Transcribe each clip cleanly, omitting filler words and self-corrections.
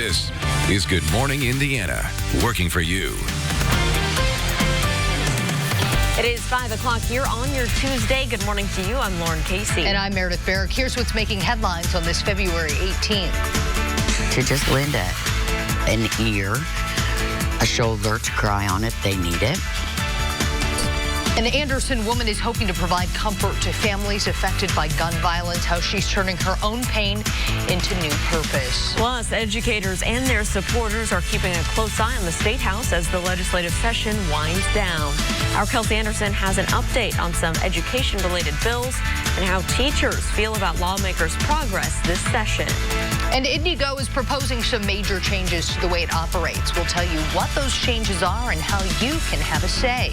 This is Good Morning Indiana, working for you. It is 5 o'clock here on your Tuesday. Good morning to you. I'm Lauren Casey. And I'm Meredith Barrick. Here's what's making headlines on this February 18th. To just lend an ear, a shoulder to cry on if they need it. An Anderson woman is hoping to provide comfort to families affected by gun violence, how she's turning her own pain into new purpose. Plus, educators and their supporters are keeping a close eye on the State House as the legislative session winds down. Our Kelsey Anderson has an update on some education-related bills and how teachers feel about lawmakers' progress this session. And Indigo is proposing some major changes to the way it operates. We'll tell you what those changes are and how you can have a say.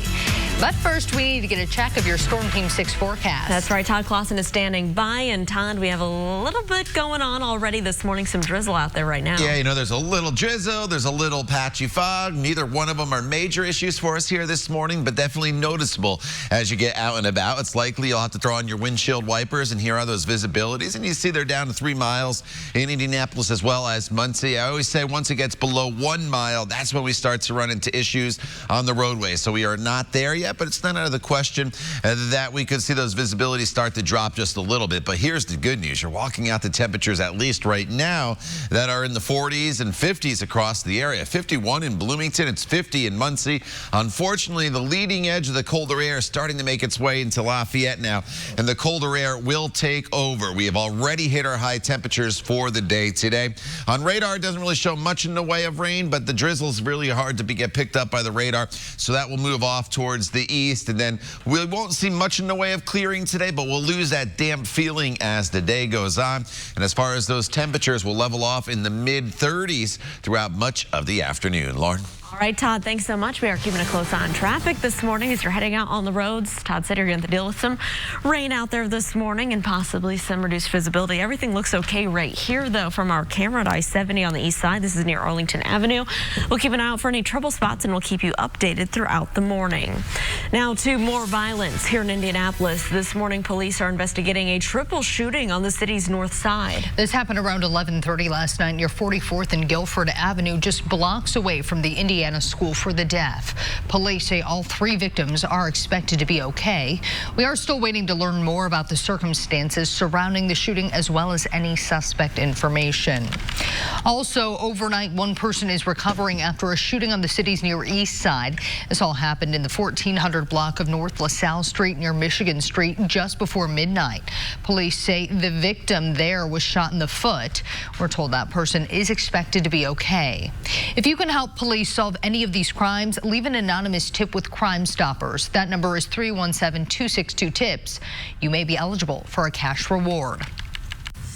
But first, we need to get a check of your Storm Team 6 forecast. That's right. Todd Clausen is standing by. And Todd, we have a little bit going on already this morning. Some drizzle out there right now. Yeah, you know, there's a little drizzle. There's a little patchy fog. Neither one of them are major issues for us here this morning, but definitely noticeable as you get out and about. It's likely you'll have to throw on your windshield wipers, and here are those visibilities. And you see they're down to 3 miles in Indianapolis as well as Muncie. I always say once it gets below 1 mile, that's when we start to run into issues on the roadway. So we are not there yet, but it's not out of the question that we could see those visibilities start to drop just a little bit. But here's the good news. You're walking out to temperatures, at least right now, that are in the 40s and 50s across the area. 51 in Bloomington. It's 50 in Muncie. Unfortunately, the leading edge of the colder air is starting to make its way into Lafayette now, and the colder air will take over. We have already hit our high temperatures for the day today. On radar, it doesn't really show much in the way of rain, but the drizzle is really hard to get picked up by the radar, so that will move off towards the east. And then we won't see much in the way of clearing today, but we'll lose that damp feeling as the day goes on. And as far as those temperatures, will level off in the mid-30s throughout much of the afternoon. Lauren? All right, Todd, thanks so much. We are keeping a close eye on traffic this morning as you're heading out on the roads. Todd said you're going to deal with some rain out there this morning and possibly some reduced visibility. Everything looks okay right here, though, from our camera at I-70 on the east side. This is near Arlington Avenue. We'll keep an eye out for any trouble spots, and we'll keep you updated throughout the morning. Now to more violence here in Indianapolis. This morning, police are investigating a triple shooting on the city's north side. This happened around 11:30 last night near 44th and Guilford Avenue, just blocks away from the Indiana School for the Deaf. Police say all 3 victims are expected to be okay. We are still waiting to learn more about the circumstances surrounding the shooting, as well as any suspect information. Also, overnight, 1 person is recovering after a shooting on the city's near east side. This all happened in the 1400 block of North LaSalle Street near Michigan Street just before midnight. Police say the victim there was shot in the foot. We're told that person is expected to be okay. If you can help police solve any of these crimes, leave an anonymous tip with Crime Stoppers. That number is 317-262-TIPS. You may be eligible for a cash reward.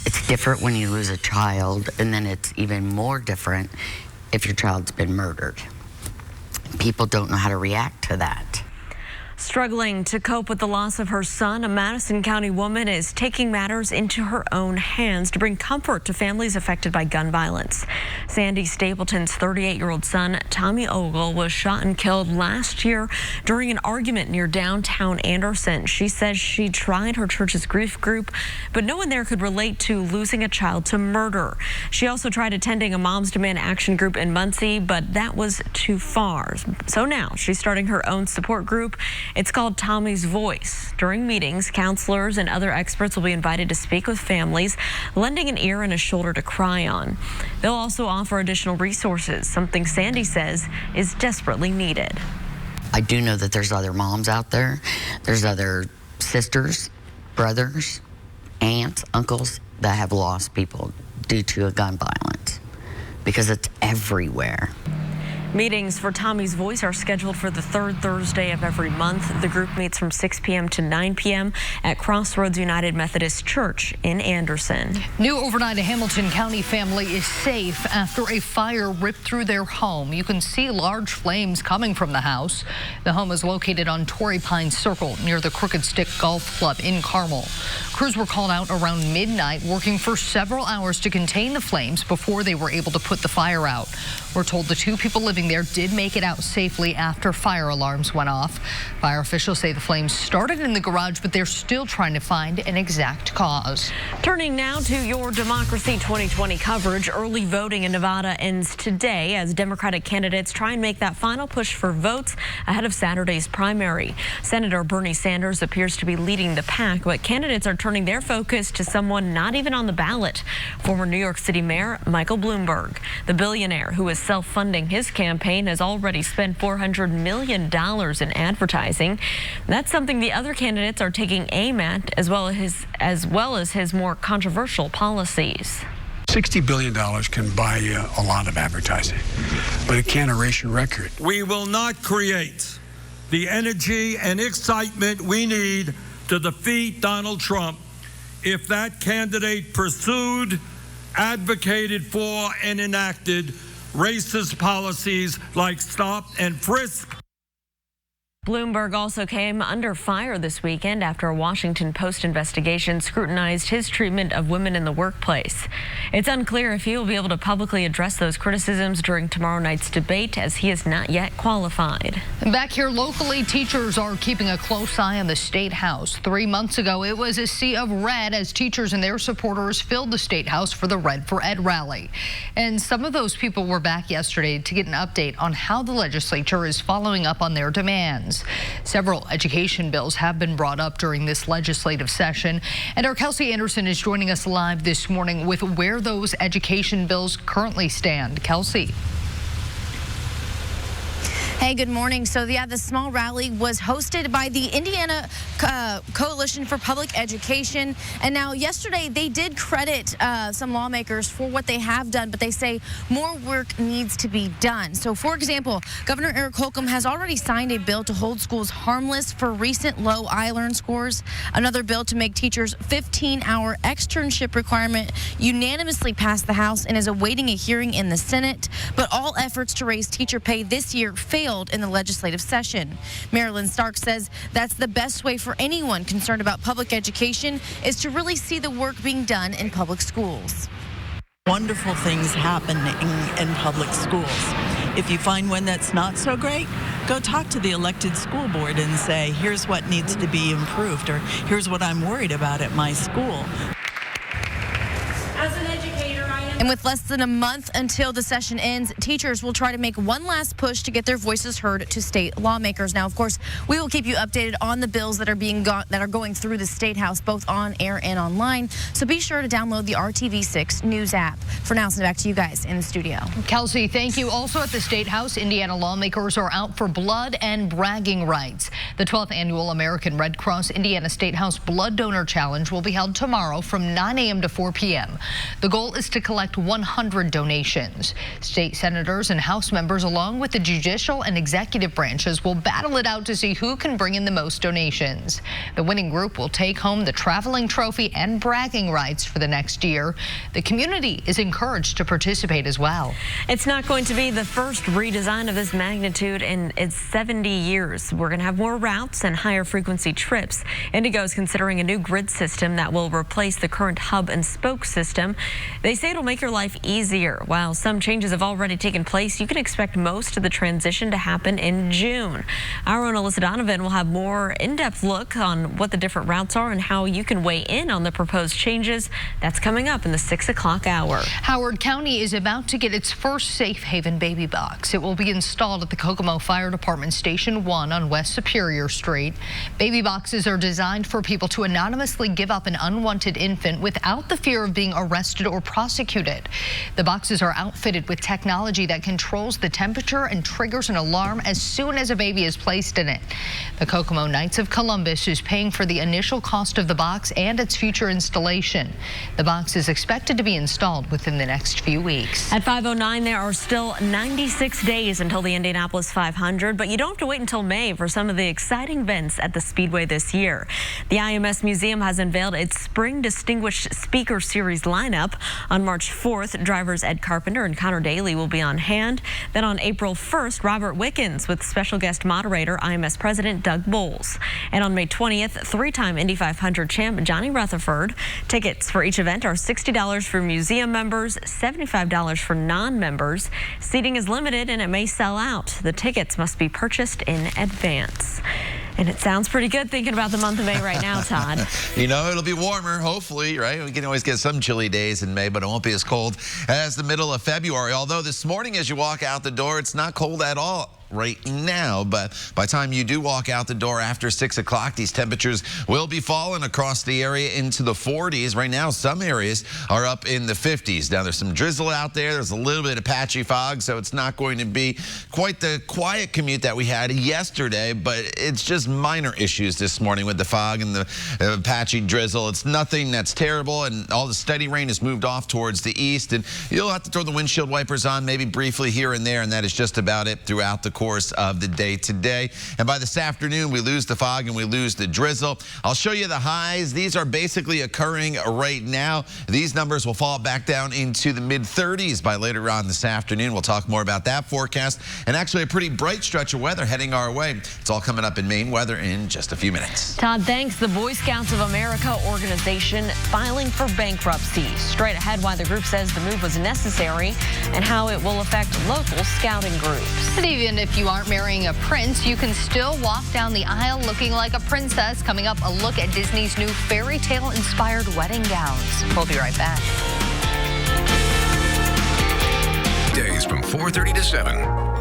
It's different when you lose a child, and then it's even more different if your child's been murdered. People don't know how to react to that. Struggling to cope with the loss of her son, a Madison County woman is taking matters into her own hands to bring comfort to families affected by gun violence. Sandy Stapleton's 38-year-old son, Tommy Ogle, was shot and killed last year during an argument near downtown Anderson. She says she tried her church's grief group, but no one there could relate to losing a child to murder. She also tried attending a Moms Demand Action group in Muncie, but that was too far. So now she's starting her own support group. It's called Tommy's Voice. During meetings, counselors and other experts will be invited to speak with families, lending an ear and a shoulder to cry on. They'll also offer additional resources, something Sandy says is desperately needed. I do know that there's other moms out there. There's other sisters, brothers, aunts, uncles that have lost people due to a gun violence, because it's everywhere. Meetings for Tommy's Voice are scheduled for the 3rd Thursday of every month. The group meets from 6 p.m. to 9 p.m. at Crossroads United Methodist Church in Anderson. New overnight, a Hamilton County family is safe after a fire ripped through their home. You can see large flames coming from the house. The home is located on Torrey Pine Circle near the Crooked Stick Golf Club in Carmel. Crews were called out around midnight, working for several hours to contain the flames before they were able to put the fire out. We're told the 2 people living living there did make it out safely after fire alarms went off. Fire officials say the flames started in the garage, but they're still trying to find an exact cause. Turning now to your Democracy 2020 coverage. Early voting in Nevada ends today as Democratic candidates try and make that final push for votes ahead of Saturday's primary. Senator Bernie Sanders appears to be leading the pack, but candidates are turning their focus to someone not even on the ballot. Former New York City Mayor Michael Bloomberg. The billionaire, who is self-funding his campaign, has already spent $400 million in advertising. That's something the other candidates are taking aim at, as well as his more controversial policies. $60 billion can buy you a lot of advertising, but it can't erase your record. We will not create the energy and excitement we need to defeat Donald Trump if that candidate pursued, advocated for, and enacted racist policies like stop and frisk. Bloomberg also came under fire this weekend after a Washington Post investigation scrutinized his treatment of women in the workplace. It's unclear if he will be able to publicly address those criticisms during tomorrow night's debate, as he is not yet qualified. Back here locally, teachers are keeping a close eye on the State House. 3 months ago, it was a sea of red as teachers and their supporters filled the State House for the Red for Ed rally. And some of those people were back yesterday to get an update on how the legislature is following up on their demands. Several education bills have been brought up during this legislative session, and our Kelsey Anderson is joining us live this morning with where those education bills currently stand. Kelsey. Hey, good morning. So, yeah, the small rally was hosted by the Indiana Coalition for Public Education. And now yesterday they did credit some lawmakers for what they have done, but they say more work needs to be done. So, for example, Governor Eric Holcomb has already signed a bill to hold schools harmless for recent low I-Learn scores. Another bill to make teachers' 15-hour externship requirement unanimously passed the House and is awaiting a hearing in the Senate. But all efforts to raise teacher pay this year failed in the legislative session. Marilyn Stark says that's the best way for anyone concerned about public education is to really see the work being done in public schools. Wonderful things happening in public schools. If you find one that's not so great, go talk to the elected school board and say, here's what needs to be improved, or here's what I'm worried about at my school. As an educator, and with less than a month until the session ends, teachers will try to make one last push to get their voices heard to state lawmakers. Now, of course, we will keep you updated on the bills that are going through the State House, both on air and online. So be sure to download the RTV6 News app. For now, send it back to you guys in the studio. Kelsey, thank you. Also at the State House, Indiana lawmakers are out for blood and bragging rights. The 12th annual American Red Cross Indiana State House Blood Donor Challenge will be held tomorrow from 9 a.m. to 4 p.m. The goal is to collect 100 donations. State senators and House members, along with the judicial and executive branches, will battle it out to see who can bring in the most donations. The winning group will take home the traveling trophy and bragging rights for the next year. The community is encouraged to participate as well. It's not going to be the first redesign of this magnitude in its 70 years. We're going to have more routes and higher frequency trips. Indigo is considering a new grid system that will replace the current hub and spoke system. They say it'll make your life easier. While some changes have already taken place, you can expect most of the transition to happen in June. Our own Alyssa Donovan will have more in-depth look on what the different routes are and how you can weigh in on the proposed changes. That's coming up in the 6 o'clock hour. Howard County is about to get its first Safe Haven baby box. It will be installed at the Kokomo Fire Department Station 1 on West Superior Street. Baby boxes are designed for people to anonymously give up an unwanted infant without the fear of being arrested or prosecuted. The boxes are outfitted with technology that controls the temperature and triggers an alarm as soon as a baby is placed in it. The Kokomo Knights of Columbus is paying for the initial cost of the box and its future installation. The box is expected to be installed within the next few weeks. At 5:09, there are still 96 days until the Indianapolis 500, but you don't have to wait until May for some of the exciting events at the Speedway this year. The IMS Museum has unveiled its Spring Distinguished Speaker Series lineup. On March 4th, drivers Ed Carpenter and Connor Daly will be on hand. Then on April 1st, Robert Wickens with special guest moderator IMS President Doug Bowles. And on May 20th, 3-time Indy 500 champ Johnny Rutherford. Tickets for each event are $60 for museum members, $75 for non-members. Seating is limited and it may sell out. The tickets must be purchased in advance. And it sounds pretty good thinking about the month of May right now, Todd. You know, it'll be warmer, hopefully, right? We can always get some chilly days in May, but it won't be as cold as the middle of February. Although this morning as you walk out the door, it's not cold at all right now, but by the time you do walk out the door after 6 o'clock, these temperatures will be falling across the area into the 40s. Right now, some areas are up in the 50s. Now, there's some drizzle out there. There's a little bit of patchy fog, so it's not going to be quite the quiet commute that we had yesterday, but it's just minor issues this morning with the fog and the patchy drizzle. It's nothing that's terrible, and all the steady rain has moved off towards the east, and you'll have to throw the windshield wipers on maybe briefly here and there, and that is just about it throughout the course of the day today. And by this afternoon, we lose the fog and we lose the drizzle. I'll show you the highs. These are basically occurring right now. These numbers will fall back down into the mid-30s by later on this afternoon. We'll talk more about that forecast and actually a pretty bright stretch of weather heading our way. It's all coming up in Maine weather in just a few minutes. Todd, thanks. The Boy Scouts of America organization filing for bankruptcy. Straight ahead, why the group says the move was necessary and how it will affect local scouting groups. And even if you aren't marrying a prince, you can still walk down the aisle looking like a princess. Coming up, a look at Disney's new fairy tale inspired wedding gowns. We'll be right back. Days from 4:30 to 7.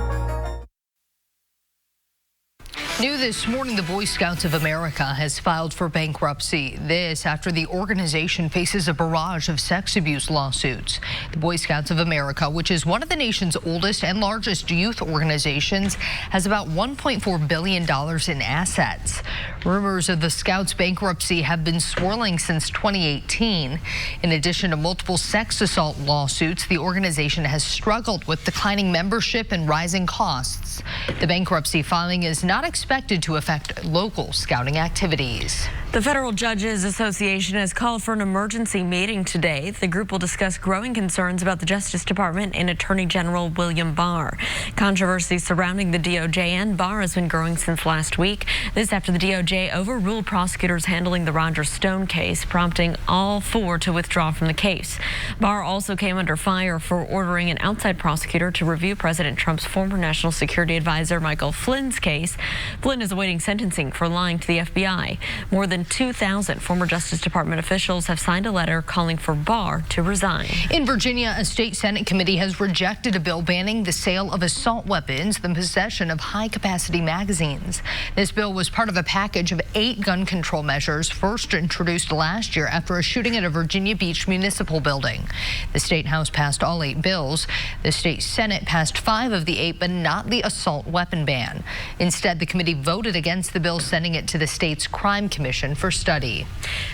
New this morning, the Boy Scouts of America has filed for bankruptcy. This after the organization faces a barrage of sex abuse lawsuits. The Boy Scouts of America, which is one of the nation's oldest and largest youth organizations, has about $1.4 billion in assets. Rumors of the Scouts' bankruptcy have been swirling since 2018. In addition to multiple sex assault lawsuits, the organization has struggled with declining membership and rising costs. The bankruptcy filing is not expected to affect local scouting activities. The Federal Judges Association has called for an emergency meeting today. The group will discuss growing concerns about the Justice Department and Attorney General William Barr. Controversy surrounding the DOJ and Barr has been growing since last week. This after the DOJ overruled prosecutors handling the Roger Stone case, prompting all four to withdraw from the case. Barr also came under fire for ordering an outside prosecutor to review President Trump's former National Security Advisor Michael Flynn's case. Flynn is awaiting sentencing for lying to the FBI. More than 2,000 former Justice Department officials have signed a letter calling for Barr to resign. In Virginia, a state Senate committee has rejected a bill banning the sale of assault weapons, the possession of high-capacity magazines. This bill was part of a package of 8 gun control measures first introduced last year after a shooting at a Virginia Beach municipal building. The state house passed all 8 bills. The state Senate passed 5 of the 8, but not the assault weapon ban. Instead, the committee voted against the bill, sending it to the state's crime commission for study.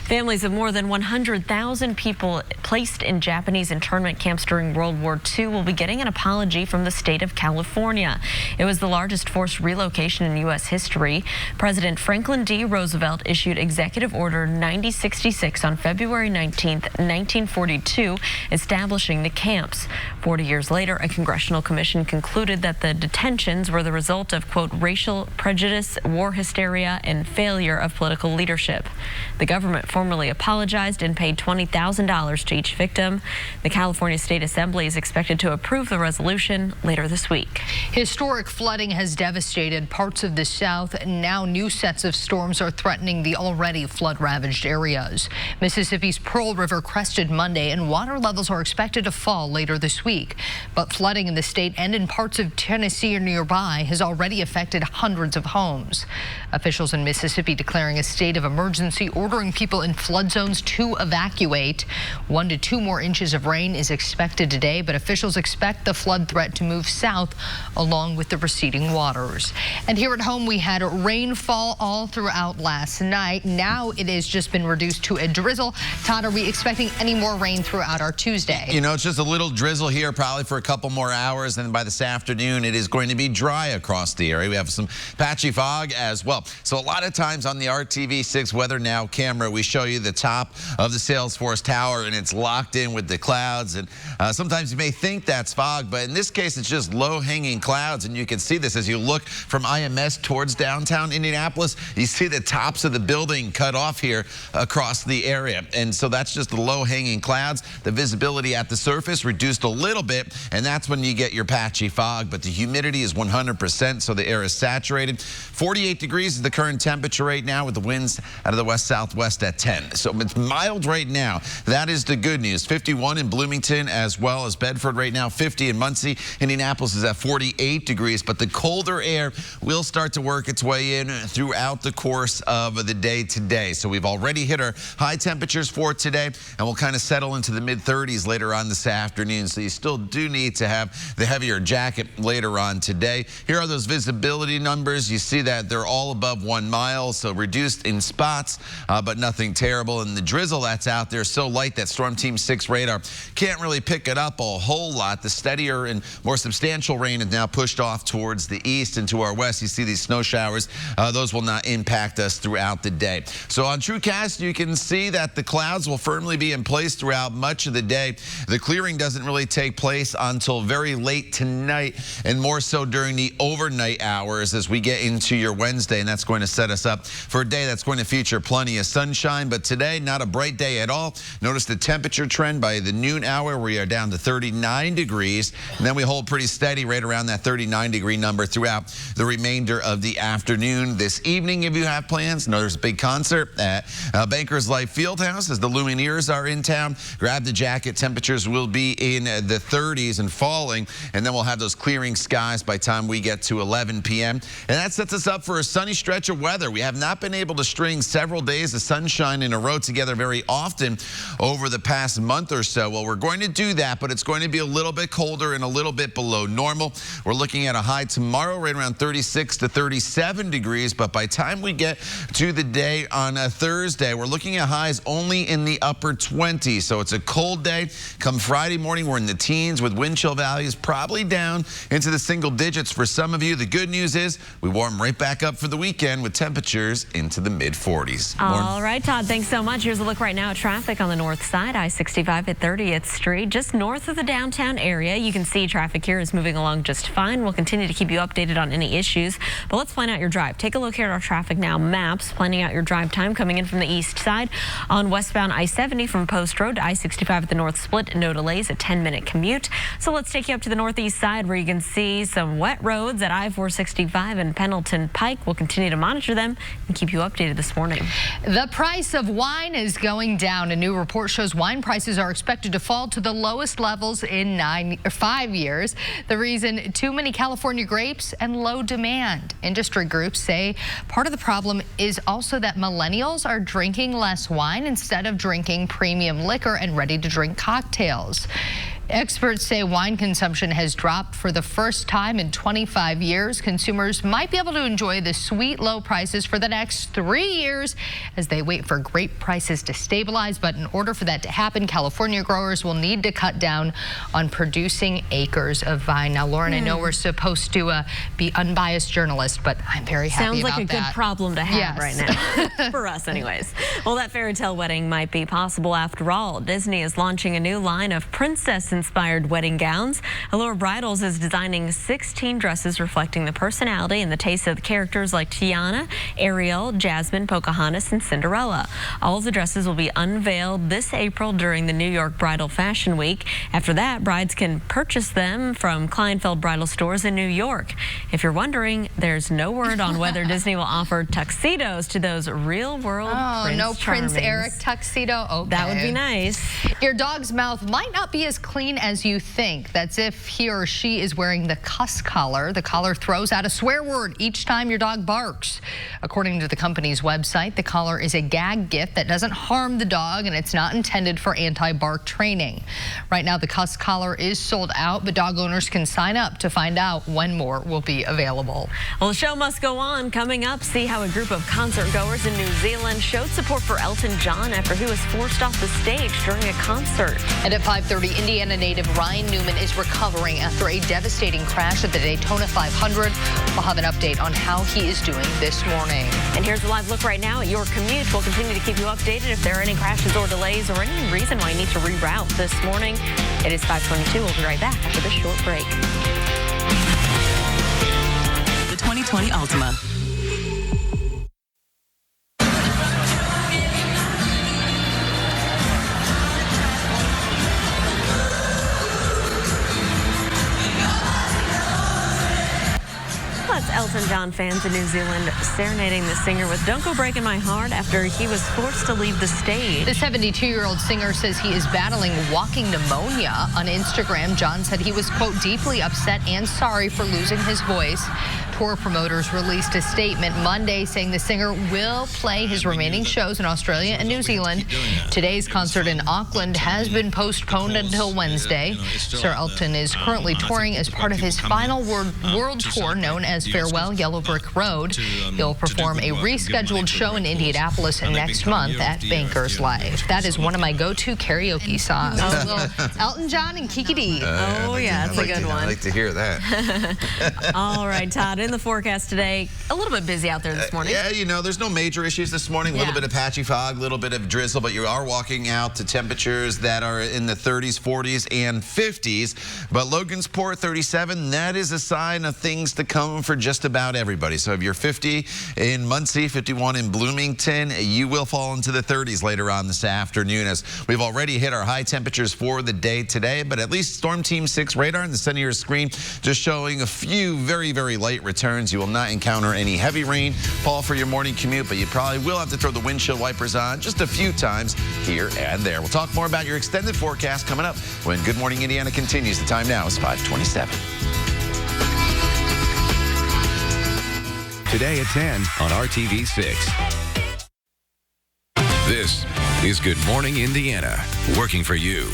Families of more than 100,000 people placed in Japanese internment camps during World War II will be getting an apology from the state of California. It was the largest forced relocation in U.S. history. President Franklin D. Roosevelt issued Executive Order 9066 on February 19, 1942, establishing the camps. 40 years later, a congressional commission concluded that the detentions were the result of, quote, racial prejudice, war hysteria, and failure of political leadership. The government formally apologized and paid $20,000 to each victim. The California State Assembly is expected to approve the resolution later this week. Historic flooding has devastated parts of the South. Now new sets of storms are threatening the already flood-ravaged areas. Mississippi's Pearl River crested Monday, and water levels are expected to fall later this week. But flooding in the state and in parts of Tennessee or nearby has already affected hundreds of homes. Officials in Mississippi declaring a state of emergency, ordering people in flood zones to evacuate. 1 to 2 more inches of rain is expected today, but officials expect the flood threat to move south along with the receding waters. And here at home, we had rainfall all throughout last night. Now it has just been reduced to a drizzle. Todd, are we expecting any more rain throughout our Tuesday? You know, it's just a little drizzle here, probably for a couple more hours, and by this afternoon, it is going to be dry across the area. We have some patchy fog as well. So a lot of times on the RTV6 6 Weather Now camera, we show you the top of the Salesforce Tower, and it's locked in with the clouds. And sometimes you may think that's fog, but in this case, it's just low-hanging clouds. And you can see this as you look from IMS towards downtown Indianapolis. You see the tops of the building cut off here across the area. And so that's just the low-hanging clouds. The visibility at the surface reduced a little bit, and that's when you get your patchy fog. But the humidity is 100%, so the air is saturated. 48 degrees is the current temperature right now, with the winds out of the west-southwest at 10. So it's mild right now. That is the good news. 51 in Bloomington as well as Bedford right now, 50 in Muncie. Indianapolis is at 48 degrees, but the colder air will start to work its way in throughout the course of the day today. So we've already hit our high temperatures for today, and we'll kind of settle into the mid-30s later on this afternoon. So you still do need to have the heavier jacket later on today. Here are those visibility numbers. You see that they're all above 1 mile, so reduced in spots, but nothing terrible. And the drizzle that's out there is so light that Storm Team 6 radar can't really pick it up a whole lot. The steadier and more substantial rain is now pushed off towards the east and to our west. You see these snow showers. Those will not impact us throughout the day. So on TrueCast, you can see that the clouds will firmly be in place throughout much of the day. The clearing doesn't really take place until very late tonight, and more so during the overnight hours as we get into your Wednesday, and that's going to set us up for a day that's going to feature plenty of sunshine. But today, not a bright day at all. Notice the temperature trend by the noon hour. We are down to 39 degrees, and then we hold pretty steady right around that 39-degree number throughout the remainder of the afternoon. This evening, if you have plans, there's a big concert at Bankers Life Fieldhouse as the Lumineers are in town. Grab the jacket. Temperatures will be in the 30s and falling, and then we'll have those clearing skies by the time we get to 11 p.m. And that sets us up for a sunny stretch of weather. We have not been able to string several days of sunshine in a row together very often over the past month or so. Well, we're going to do that, but it's going to be a little bit colder and a little bit below normal. We're looking at a high tomorrow right around 36 to 37 degrees, but by the time we get to the day on a Thursday, we're looking at highs only in the upper 20s. So it's a cold day. Come Friday morning, we're in the teens with wind chill values probably down into the single digits for some of you. The good news is we warm right back up for the weekend with temperatures into the mid-40s. All right, Todd, thanks so much. Here's a look right now at traffic on the north side, I-65 at 30th Street, just north of the downtown area. You can see traffic here is moving along just fine. We'll continue to keep you updated on any issues, but let's plan out your drive. Take a look here at our traffic now maps, planning out your drive time coming in from the east side on westbound I-70 from Post Road to I-65 at the north split. No delays, a 10-minute commute. So let's take you up to the northeast side where you can see some wet roads at I-465 and Pendleton Pike. We'll continue to monitor them and keep you updated this morning. The price of wine is going down. A new report shows wine prices are expected to fall to the lowest levels in 5 years. The reason, too many California grapes and low demand. Industry groups say part of the problem is also that millennials are drinking less wine instead of drinking premium liquor and ready-to-drink cocktails. Experts say wine consumption has dropped for the first time in 25 years. Consumers might be able to enjoy the sweet low prices for the next 3 years as they wait for grape prices to stabilize. But in order for that to happen, California growers will need to cut down on producing acres of vine. Now, Lauren, I know we're supposed to be unbiased journalists, but I'm very happy about that. Sounds like a good problem to have right now, for us anyways. Well, that fairy tale wedding might be possible after all. Disney is launching a new line of princess-inspired wedding gowns. Allure Bridals is designing 16 dresses reflecting the personality and the taste of the characters like Tiana, Ariel, Jasmine, Pocahontas, and Cinderella. All of the dresses will be unveiled this April during the New York Bridal Fashion Week. After that, brides can purchase them from Kleinfeld Bridal Stores in New York. If you're wondering, there's no word on whether Disney will offer tuxedos to those real-world Prince no Charmings. Prince Eric tuxedo? Okay. That would be nice. Your dog's mouth might not be as clean as you think. That's if he or she is wearing the cuss collar. The collar throws out a swear word each time your dog barks. According to the company's website, the collar is a gag gift that doesn't harm the dog, and it's not intended for anti-bark training. Right now, the cuss collar is sold out, but dog owners can sign up to find out when more will be available. Well, the show must go on. Coming up, see how a group of concert goers in New Zealand showed support for Elton John after he was forced off the stage during a concert. And at 5:30, Indiana Indiana native Ryan Newman is recovering after a devastating crash at the Daytona 500. We'll have an update on how he is doing this morning. And here's a live look right now at your commute. We'll continue to keep you updated if there are any crashes or delays or any reason why you need to reroute this morning. It is 5:22. We'll be right back after this short break. The 2020 Altima. That's Elton John fans in New Zealand serenading the singer with "Don't Go Breaking My Heart" after he was forced to leave the stage. The 72-year-old singer says he is battling walking pneumonia. On Instagram, John said he was, quote, deeply upset and sorry for losing his voice. Tour promoters released a statement Monday saying the singer will play his remaining shows in Australia and New Zealand. Today's concert in Auckland has been postponed until Wednesday. Sir Elton is currently touring as part of his final world tour known as Farewell Yellow Brick Road. He'll perform a rescheduled show in Indianapolis next month at Bankers Live. That is one of my go-to karaoke songs. Elton John and Kiki D. Oh, yeah, that's a good one. I like to hear that. All right, Todd, in the forecast today, a little bit busy out there this morning. Yeah, you know, there's no major issues this morning. A little bit of patchy fog, a little bit of drizzle, but you are walking out to temperatures that are in the 30s, 40s, and 50s. But Logansport, 37, that is a sign of things to come for just about everybody. So if you're 50 in Muncie, 51 in Bloomington, you will fall into the 30s later on this afternoon, as we've already hit our high temperatures for the day today. But at least Storm Team 6 radar in the center of your screen just showing a few very, very light returns. You will not encounter any heavy rain fall for your morning commute, but you probably will have to throw the windshield wipers on just a few times here and there. We'll talk more about your extended forecast coming up when Good Morning Indiana continues. The time now is 5:27. Today at 10 on RTV6. This is Good Morning Indiana, working for you.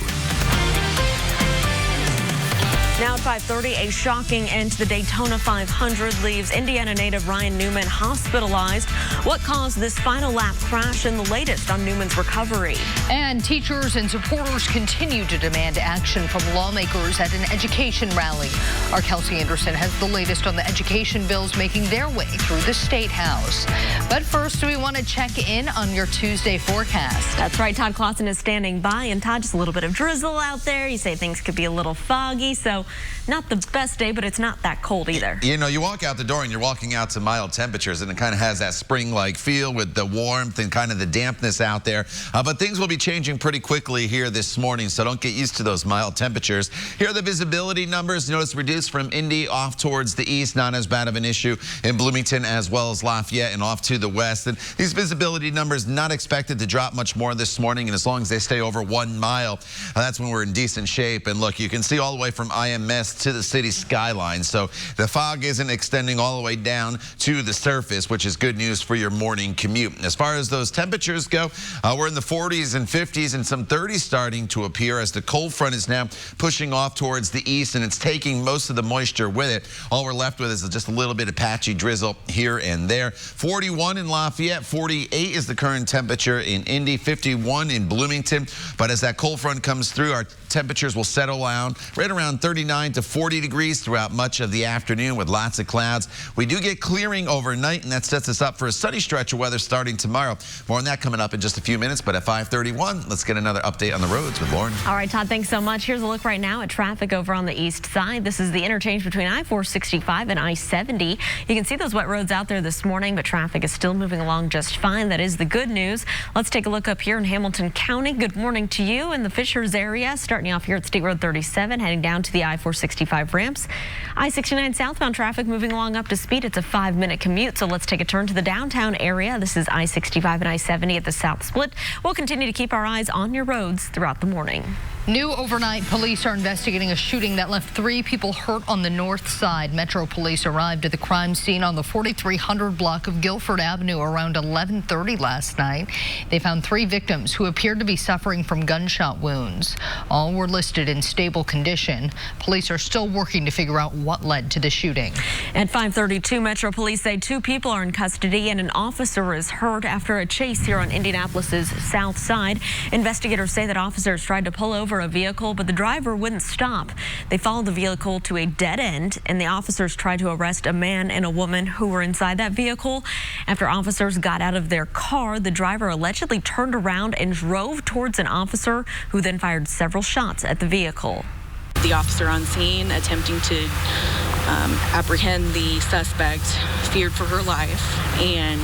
Now at 5:30, a shocking end to the Daytona 500 leaves Indiana native Ryan Newman hospitalized. What caused this final lap crash and the latest on Newman's recovery? And teachers and supporters continue to demand action from lawmakers at an education rally. Our Kelsey Anderson has the latest on the education bills making their way through the State House. But first, we want to check in on your Tuesday forecast. That's right. Todd Clausen is standing by. And Todd, just a little bit of drizzle out there. You say things could be a little foggy, so not the best day, but it's not that cold either. You know, you walk out the door and you're walking out to mild temperatures, and it kind of has that spring-like feel with the warmth and kind of the dampness out there. But things will be changing pretty quickly here this morning, so don't get used to those mild temperatures. Here are the visibility numbers. Notice reduced from Indy off towards the east, not as bad of an issue in Bloomington as well as Lafayette and off to the west. And these visibility numbers not expected to drop much more this morning, and as long as they stay over 1 mile, that's when we're in decent shape. And look, you can see all the way from IMS to the city skyline, so the fog isn't extending all the way down to the surface, which is good news for your morning commute. As far as those temperatures go, we're in the 40s and 50s and some 30s starting to appear as the cold front is now pushing off towards the east, and it's taking most of the moisture with it. All we're left with is just a little bit of patchy drizzle here and there. 41 in Lafayette, 48 is the current temperature in Indy, 51 in Bloomington. But as that cold front comes through, our temperatures will settle down right around 39 to 40 degrees throughout much of the afternoon with lots of clouds. We do get clearing overnight, and that sets us up for a sunny stretch of weather starting tomorrow. More on that coming up in just a few minutes, but at 5:31, let's get another update on the roads with Lauren. All right, Todd, thanks so much. Here's a look right now at traffic over on the east side. This is the interchange between I-465 and I-70. You can see those wet roads out there this morning, but traffic is still moving along just fine. That is the good news. Let's take a look up here in Hamilton County. Good morning to you in the Fishers area. Starting off here at State Road 37, heading down to the I-465 ramps. I-69 southbound traffic moving along up to speed. It's a 5-minute commute, so let's take a turn to the downtown area. This is I-65 and I-70 at the South Split. We'll continue to keep our eyes on your roads throughout the morning. New overnight, police are investigating a shooting that left 3 people hurt on the north side. Metro Police arrived at the crime scene on the 4300 block of Guilford Avenue around 11:30 last night. They found 3 victims who appeared to be suffering from gunshot wounds. All were listed in stable condition. Police are still working to figure out what led to the shooting. At 5:32, Metro Police say 2 people are in custody and an officer is hurt after a chase here on Indianapolis's south side. Investigators say that officers tried to pull over over a vehicle, but the driver wouldn't stop. They followed the vehicle to a dead end, and the officers tried to arrest a man and a woman who were inside that vehicle. After officers got out of their car, the driver allegedly turned around and drove towards an officer who then fired several shots at the vehicle. The officer on scene attempting to apprehend the suspect feared for her life and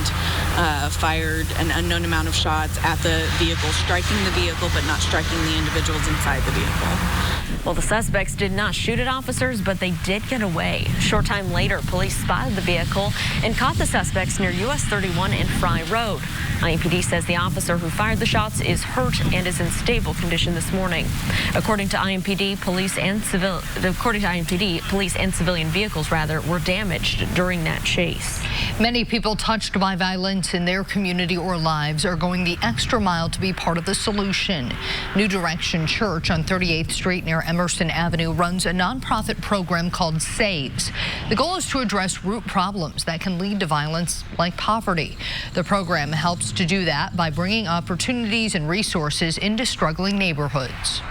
fired an unknown amount of shots at the vehicle, striking the vehicle but not striking the individuals inside the vehicle. Well, the suspects did not shoot at officers, but they did get away. A short time later, police spotted the vehicle and caught the suspects near US 31 and Fry Road. IMPD says the officer who fired the shots is hurt and is in stable condition this morning. According to IMPD, police and civilian vehicles were damaged during that chase. Many people touched by violence in their community or lives are going the extra mile to be part of the solution. New Direction Church on 38th Street near Emerson Avenue runs a nonprofit program called SAVES. The goal is to address root problems that can lead to violence like poverty. The program helps to do that by bringing opportunities and resources into struggling neighborhoods.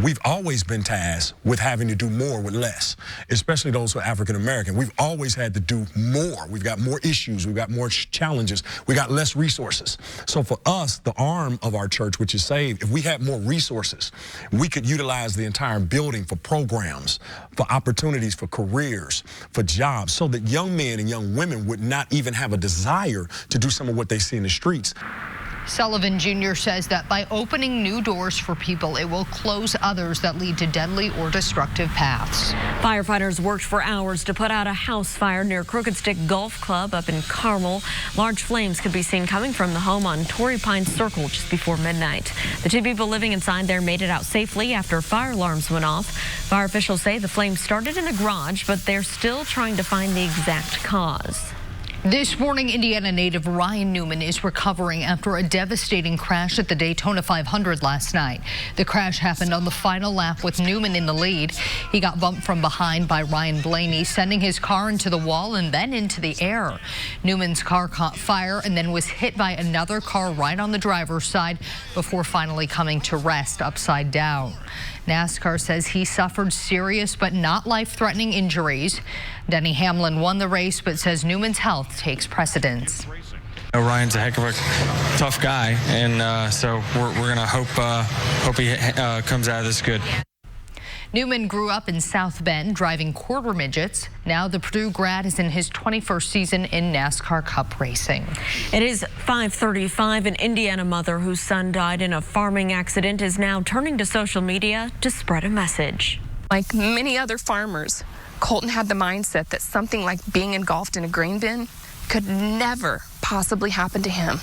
We've always been tasked with having to do more with less, especially those who are African American. We've always had to do more. We've got more issues. We've got more challenges. We got less resources. So for us, the arm of our church, which is SAVE, if we had more resources, we could utilize the entire building for programs, for opportunities, for careers, for jobs, so that young men and young women would not even have a desire to do some of what they see in the streets. Sullivan Jr. says that by opening new doors for people, it will close others that lead to deadly or destructive paths. Firefighters worked for hours to put out a house fire near Crooked Stick Golf Club up in Carmel. Large flames could be seen coming from the home on Torrey Pine Circle just before midnight. The two people living inside there made it out safely after fire alarms went off. Fire officials say the flames started in the garage, but they're still trying to find the exact cause. This morning, Indiana native Ryan Newman is recovering after a devastating crash at the Daytona 500 last night. The crash happened on the final lap with Newman in the lead. He got bumped from behind by Ryan Blaney, sending his car into the wall and then into the air. Newman's car caught fire and then was hit by another car right on the driver's side before finally coming to rest upside down. NASCAR says he suffered serious but not life-threatening injuries. Denny Hamlin won the race but says Newman's health takes precedence. Ryan's a heck of a tough guy, and so we're going to hope he comes out of this good. Newman grew up in South Bend driving quarter midgets. Now the Purdue grad is in his 21st season in NASCAR Cup racing. It is 5:35. An Indiana mother whose son died in a farming accident is now turning to social media to spread a message. Like many other farmers, Colton had the mindset that something like being engulfed in a grain bin could never possibly happen to him.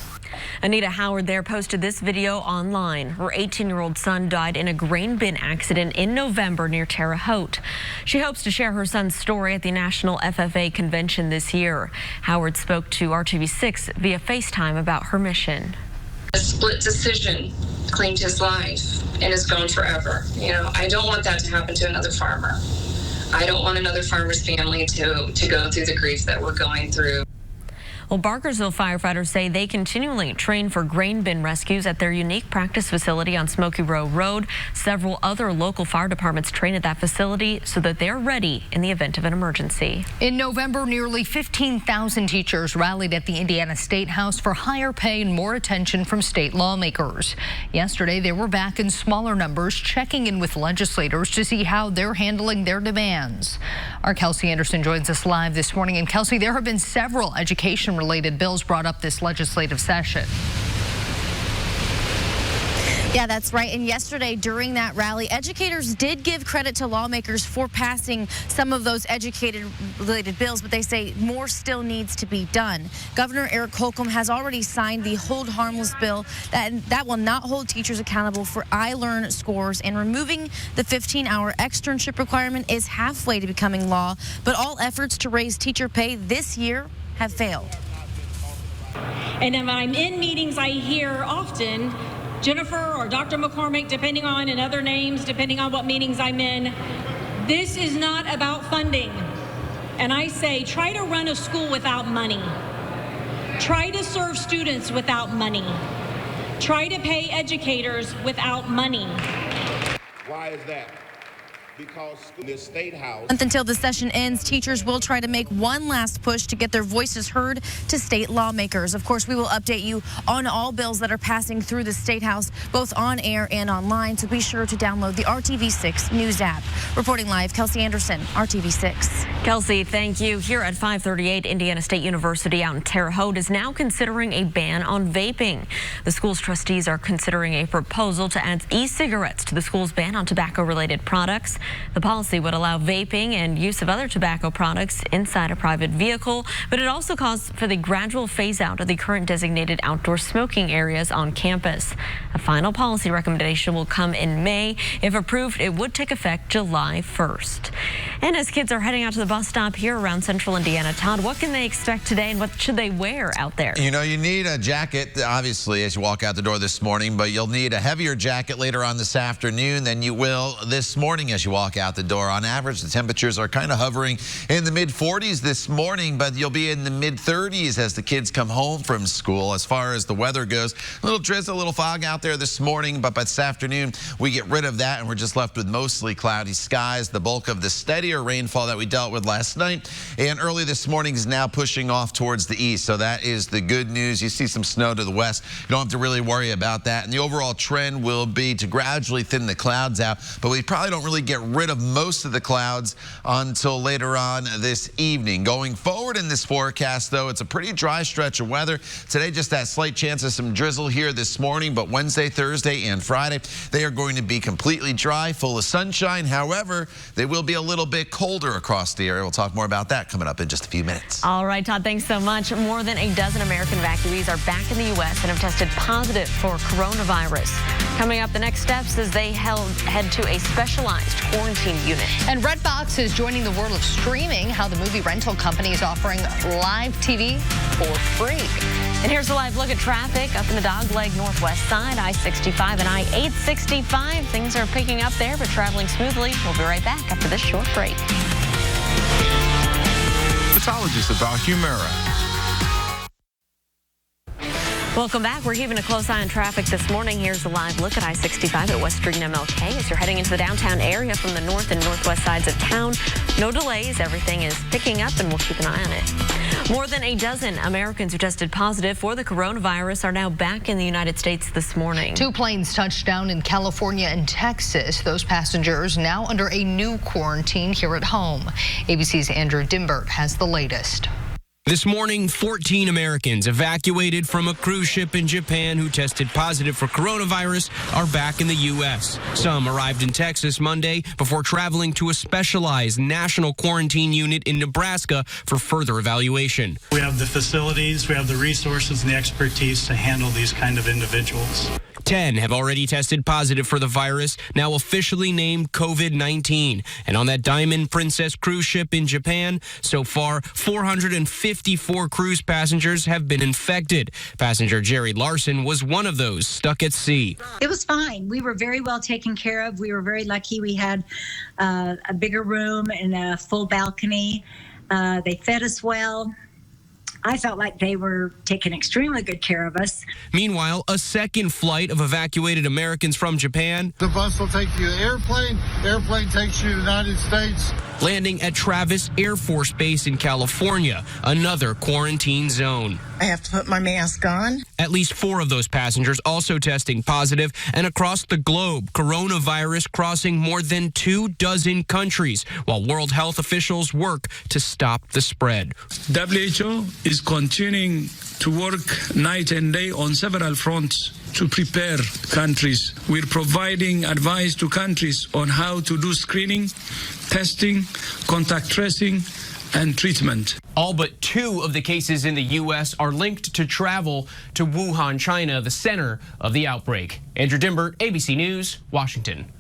Anita Howard there posted this video online. Her 18-year-old son died in a grain bin accident in November near Terre Haute. She hopes to share her son's story at the National FFA convention this year. Howard spoke to RTV6 via FaceTime about her mission. A split decision claimed his life and is gone forever. I don't want that to happen to another farmer. I don't want another farmer's family to go through the grief that we're going through. Well, Barkersville firefighters say they continually train for grain bin rescues at their unique practice facility on Smoky Row Road. Several other local fire departments train at that facility so that they're ready in the event of an emergency. In November, nearly 15,000 teachers rallied at the Indiana State House for higher pay and more attention from state lawmakers. Yesterday, they were back in smaller numbers, checking in with legislators to see how they're handling their demands. Our Kelsey Anderson joins us live this morning. And Kelsey, there have been several education-related bills brought up this legislative session. Yeah, that's right. And yesterday during that rally, educators did give credit to lawmakers for passing some of those educated-related bills, but they say more still needs to be done. Governor Eric Holcomb has already signed the Hold Harmless bill that will not hold teachers accountable for iLearn scores, and removing the 15-hour externship requirement is halfway to becoming law, but all efforts to raise teacher pay this year have failed. And when I'm in meetings, I hear often Jennifer or Dr. McCormick, depending on, and other names, depending on what meetings I'm in, this is not about funding. And I say, try to run a school without money. Try to serve students without money. Try to pay educators without money. Why is that? Because in the State House. Until the session ends, teachers will try to make one last push to get their voices heard to state lawmakers. Of course, we will update you on all bills that are passing through the State House, both on air and online, so be sure to download the RTV6 News app. Reporting live, Kelsey Anderson, RTV6. Kelsey, thank you. Here at 538, Indiana State University out in Terre Haute is now considering a ban on vaping. The school's trustees are considering a proposal to add e-cigarettes to the school's ban on tobacco-related products. The policy would allow vaping and use of other tobacco products inside a private vehicle, but it also calls for the gradual phase out of the current designated outdoor smoking areas on campus. A final policy recommendation will come in May. If approved, it would take effect July 1st. And as kids are heading out to the bus stop here around central Indiana, Todd, what can they expect today and what should they wear out there? You know, you need a jacket, obviously, as you walk out the door this morning, but you'll need a heavier jacket later on this afternoon than you will this morning as you walk out the door. On average, the temperatures are kind of hovering in the mid-40s this morning, but you'll be in the mid-30s as the kids come home from school. As far as the weather goes, a little drizzle, a little fog out there this morning, but by this afternoon, we get rid of that and we're just left with mostly cloudy skies. The bulk of the steadier rainfall that we dealt with last night and early this morning is now pushing off towards the east, so that is the good news. You see some snow to the west. You don't have to really worry about that, and the overall trend will be to gradually thin the clouds out, but we probably don't really get rid of most of the clouds until later on this evening. Going forward in this forecast, though, it's a pretty dry stretch of weather. Today, just that slight chance of some drizzle here this morning, but Wednesday, Thursday, and Friday, they are going to be completely dry, full of sunshine. However, they will be a little bit colder across the area. We'll talk more about that coming up in just a few minutes. All right, Todd, thanks so much. More than a dozen American evacuees are back in the U.S. and have tested positive for coronavirus. Coming up, the next steps as they head to a specialized quarantine unit. And Redbox is joining the world of streaming, how the movie rental company is offering live TV for free. And here's a live look at traffic up in the dogleg northwest side, I-65 and I-865. Things are picking up there, but traveling smoothly. We'll be right back after this short break. Pathologist about Humira. Welcome back. We're keeping a close eye on traffic this morning. Here's a live look at I-65 at West Street and MLK as you're heading into the downtown area from the north and northwest sides of town. No delays. Everything is picking up, and we'll keep an eye on it. More than a dozen Americans who tested positive for the coronavirus are now back in the United States this morning. 2 planes touched down in California and Texas. Those passengers now under a new quarantine here at home. ABC's Andrew Dimbert has the latest. This morning, 14 Americans evacuated from a cruise ship in Japan who tested positive for coronavirus are back in the U.S. Some arrived in Texas Monday before traveling to a specialized national quarantine unit in Nebraska for further evaluation. We have the facilities, we have the resources and the expertise to handle these kind of individuals. 10 have already tested positive for the virus, now officially named COVID-19. And on that Diamond Princess cruise ship in Japan, so far, 454 cruise passengers have been infected. Passenger Jerry Larson was one of those stuck at sea. It was fine. We were very well taken care of. We were very lucky. We had a bigger room and a full balcony. They fed us well. I felt like they were taking extremely good care of us. Meanwhile, a second flight of evacuated Americans from Japan. The bus will take you to the airplane. The airplane takes you to the United States. Landing at Travis Air Force Base in California, another quarantine zone. I have to put my mask on. At least 4 of those passengers also testing positive, and across the globe, coronavirus crossing more than 24 countries, while World Health officials work to stop the spread. WHO is continuing to work night and day on several fronts to prepare countries. We're providing advice to countries on how to do screening, testing, contact tracing, and treatment. All but 2 of the cases in the U.S. are linked to travel to Wuhan, China, the center of the outbreak. Andrew Dimbert, ABC News, Washington.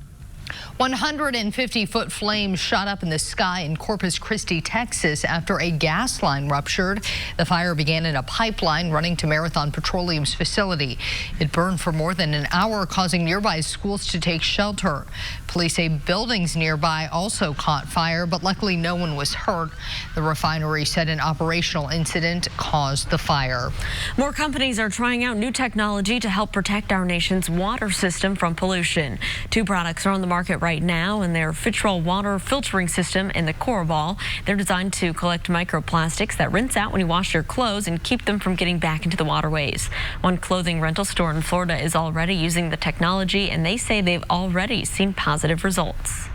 150-foot flames shot up in the sky in Corpus Christi, Texas, after a gas line ruptured. The fire began in a pipeline running to Marathon Petroleum's facility. It burned for more than an hour, causing nearby schools to take shelter. Police say buildings nearby also caught fire, but luckily no one was hurt. The refinery said an operational incident caused the fire. More companies are trying out new technology to help protect our nation's water system from pollution. 2 products are on the market market right now, and their Fitrol water filtering system and the Core Ball. They're designed to collect microplastics that rinse out when you wash your clothes and keep them from getting back into the waterways. One clothing rental store in Florida is already using the technology, and they say they've already seen positive results.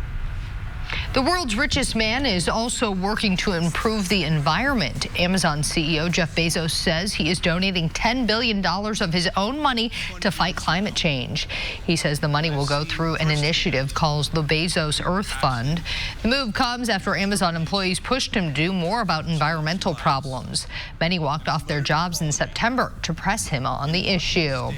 The world's richest man is also working to improve the environment. Amazon CEO Jeff Bezos says he is donating $10 billion of his own money to fight climate change. He says the money will go through an initiative called the Bezos Earth Fund. The move comes after Amazon employees pushed him to do more about environmental problems. Many walked off their jobs in September to press him on the issue.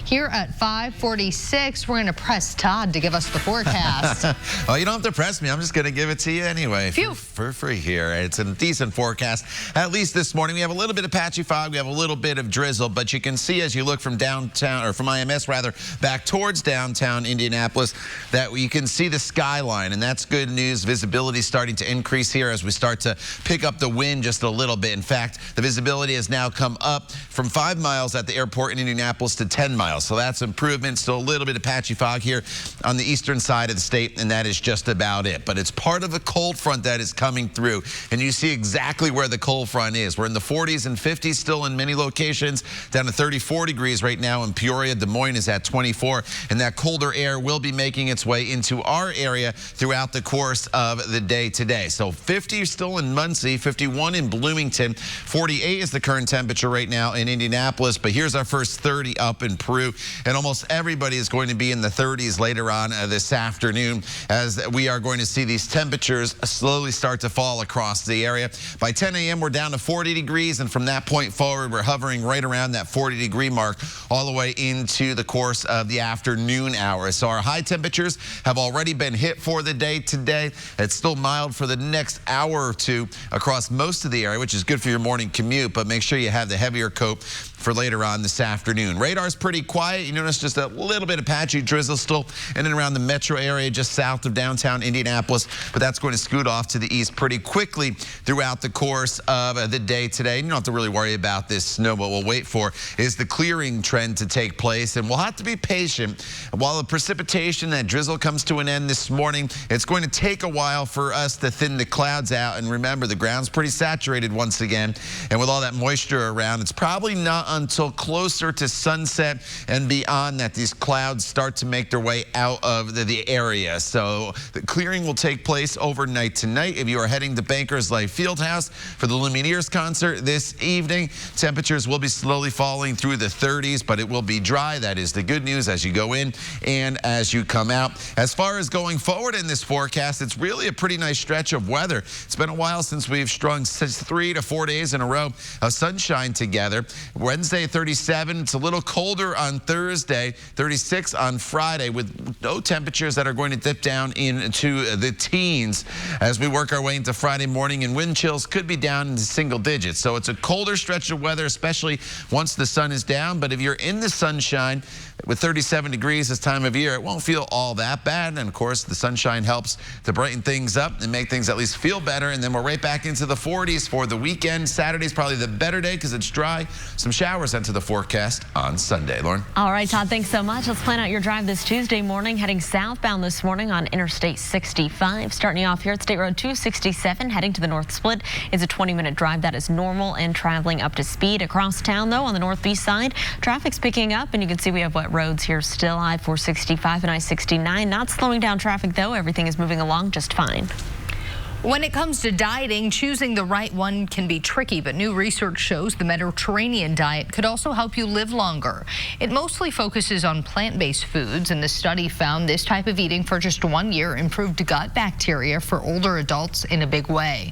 Here at 5:46, we're going to press Todd to give us the forecast. Well, you don't have to press me. I'm just going to give it to you anyway for free here. It's a decent forecast. At least this morning, we have a little bit of patchy fog. We have a little bit of drizzle, but you can see as you look from downtown, or from IMS rather, back towards downtown Indianapolis, that you can see the skyline, and that's good news. Visibility starting to increase here as we start to pick up the wind just a little bit. In fact, the visibility has now come up from 5 miles at the airport in Indianapolis to 10 miles. So that's improvement. Still a little bit of patchy fog here on the eastern side of the state, and that is just about it. But it's part of a cold front that is coming through, and you see exactly where the cold front is. We're in the 40s and 50s still in many locations, down to 34 degrees right now in Peoria. Des Moines is at 24, and that colder air will be making its way into our area throughout the course of the day today. So 50 still in Muncie, 51 in Bloomington, 48 is the current temperature right now in Indianapolis, but here's our first 30 up in Peru, and almost everybody is going to be in the 30s later on this afternoon, as we are going to see these temperatures slowly start to fall across the area. By 10 a.m. we're down to 40 degrees, and from that point forward we're hovering right around that 40-degree mark all the way into the course of the afternoon hours. So our high temperatures have already been hit for the day today. It's still mild for the next hour or two across most of the area, which is good for your morning commute, but make sure you have the heavier coat for later on this afternoon. Radar's pretty quiet. You notice just a little bit of patchy drizzle still in and around the metro area just south of downtown Indianapolis, but that's going to scoot off to the east pretty quickly throughout the course of the day today. You don't have to really worry about this snow. What we'll wait for is the clearing trend to take place, and we'll have to be patient. While the precipitation, that drizzle, comes to an end this morning, it's going to take a while for us to thin the clouds out. And remember, the ground's pretty saturated once again, and with all that moisture around, it's probably not until closer to sunset and beyond that these clouds start to make their way out of the area. So the clearing will take place overnight tonight. If you are heading to Bankers Life Fieldhouse for the Lumineers concert this evening, temperatures will be slowly falling through the 30s, but it will be dry. That is the good news as you go in and as you come out. As far as going forward in this forecast, it's really a pretty nice stretch of weather. It's been a while since we've strung 3 to 4 days in a row of sunshine together. Wednesday, 37. It's a little colder on Thursday, 36 on Friday, with no temperatures that are going to dip down into the teens as we work our way into Friday morning, and wind chills could be down into single digits. So it's a colder stretch of weather, especially once the sun is down. But if you're in the sunshine with 37 degrees this time of year, it won't feel all that bad. And of course, the sunshine helps to brighten things up and make things at least feel better. And then we're right back into the 40s for the weekend. Saturday's probably the better day because it's dry. Some showers into the forecast on Sunday. Lauren? All right, Todd, thanks so much. Let's plan out your drive this Tuesday morning, heading southbound this morning on Interstate 65. Starting you off here at State Road 267, heading to the North Split. It's a 20-minute drive. That is normal and traveling up to speed. Across town, though, on the northeast side, traffic's picking up, and you can see we have wet roads here still. I-465 and I-69 not slowing down traffic, though. Everything is moving along just fine. When it comes to dieting, choosing the right one can be tricky, but new research shows the Mediterranean diet could also help you live longer. It mostly focuses on plant-based foods, and the study found this type of eating for just 1 year improved gut bacteria for older adults in a big way.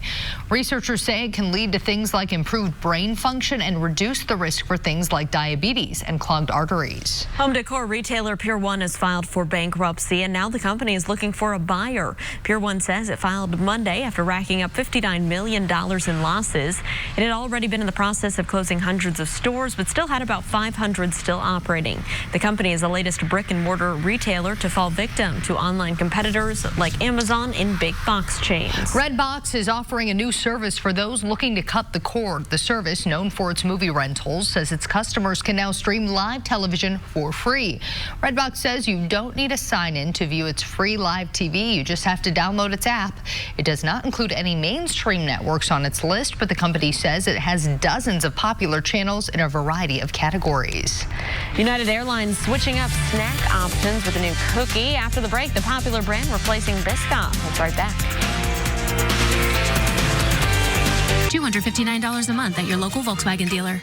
Researchers say it can lead to things like improved brain function and reduce the risk for things like diabetes and clogged arteries. Home decor retailer Pier 1 has filed for bankruptcy, and now the company is looking for a buyer. Pier 1 says it filed Monday after racking up $59 million in losses. It had already been in the process of closing hundreds of stores, but still had about 500 still operating. The company is the latest brick-and-mortar retailer to fall victim to online competitors like Amazon and big box chains. Redbox is offering a new service for those looking to cut the cord. The service, known for its movie rentals, says its customers can now stream live television for free. Redbox says you don't need a sign-in to view its free live TV. You just have to download its app. It does not include any mainstream networks on its list, but the company says it has dozens of popular channels in a variety of categories. United Airlines switching up snack options with a new cookie. After the break, the popular brand replacing Biscoff. We'll be right back. $259 a month at your local Volkswagen dealer.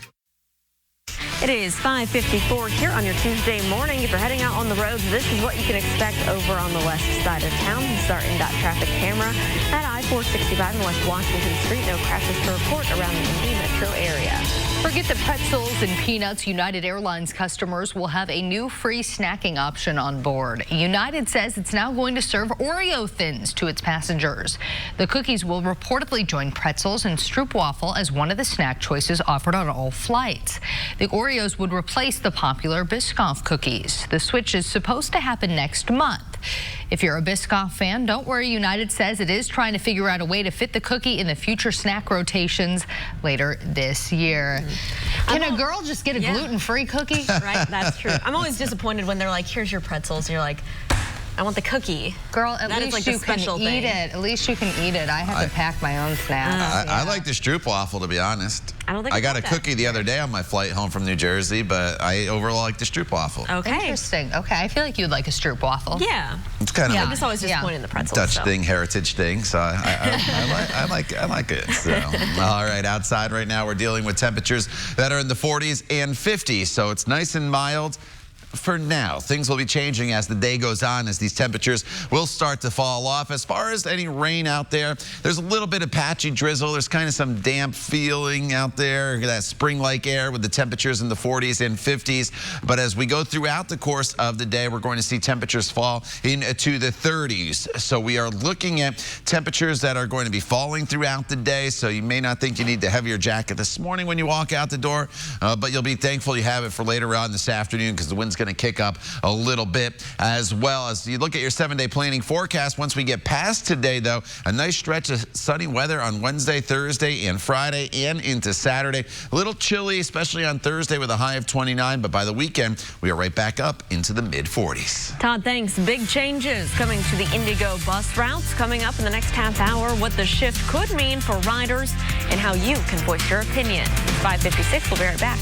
It is 5:54 here on your Tuesday morning. If you're heading out on the roads, this is what you can expect over on the west side of town. Start NDOT traffic camera at I-465 in West Washington Street. No crashes to report around the Indy metro area. Forget the pretzels and peanuts. United Airlines customers will have a new free snacking option on board. United says it's now going to serve Oreo Thins to its passengers. The cookies will reportedly join pretzels and stroopwafel as one of the snack choices offered on all flights. The Oreos would replace the popular Biscoff cookies. The switch is supposed to happen next month. If you're a Biscoff fan, don't worry. United says it is trying to figure out a way to fit the cookie in the future snack rotations later this year. Can a girl just get a gluten-free cookie? Right, that's true. I'm always disappointed when they're like, here's your pretzels. And you're like, I want the cookie. Girl, at least like you can eat it. At least you can eat it. I have to pack my own snacks. I like the stroopwafel, to be honest. I don't think I got a cookie the other day on my flight home from New Jersey, but I overall like the stroopwafel. Okay. Interesting. Okay, I feel like you'd like a stroopwafel. Yeah. It's kind of I'm just always disappointed in the pretzels. Dutch thing, heritage thing, so I like it. So, all right, outside right now we're dealing with temperatures that are in the 40s and 50s, so it's nice and mild. For now, things will be changing as the day goes on, as these temperatures will start to fall off. As far as any rain out there, there's a little bit of patchy drizzle. There's kind of some damp feeling out there, that spring-like air with the temperatures in the 40s and 50s. But as we go throughout the course of the day, we're going to see temperatures fall into the 30s. So we are looking at temperatures that are going to be falling throughout the day. So you may not think you need the heavier jacket this morning when you walk out the door, but you'll be thankful you have it for later on this afternoon, because the wind's going to kick up a little bit. As well as you look at your 7-day planning forecast, once we get past today, though, a nice stretch of sunny weather on Wednesday, Thursday, and Friday, and into Saturday. A little chilly, especially on Thursday with a high of 29, but by the weekend, we are right back up into the mid-40s. Todd, thanks. Big changes coming to the Indigo bus routes coming up in the next half hour, what the shift could mean for riders and how you can voice your opinion. It's 5:56. We'll be right back.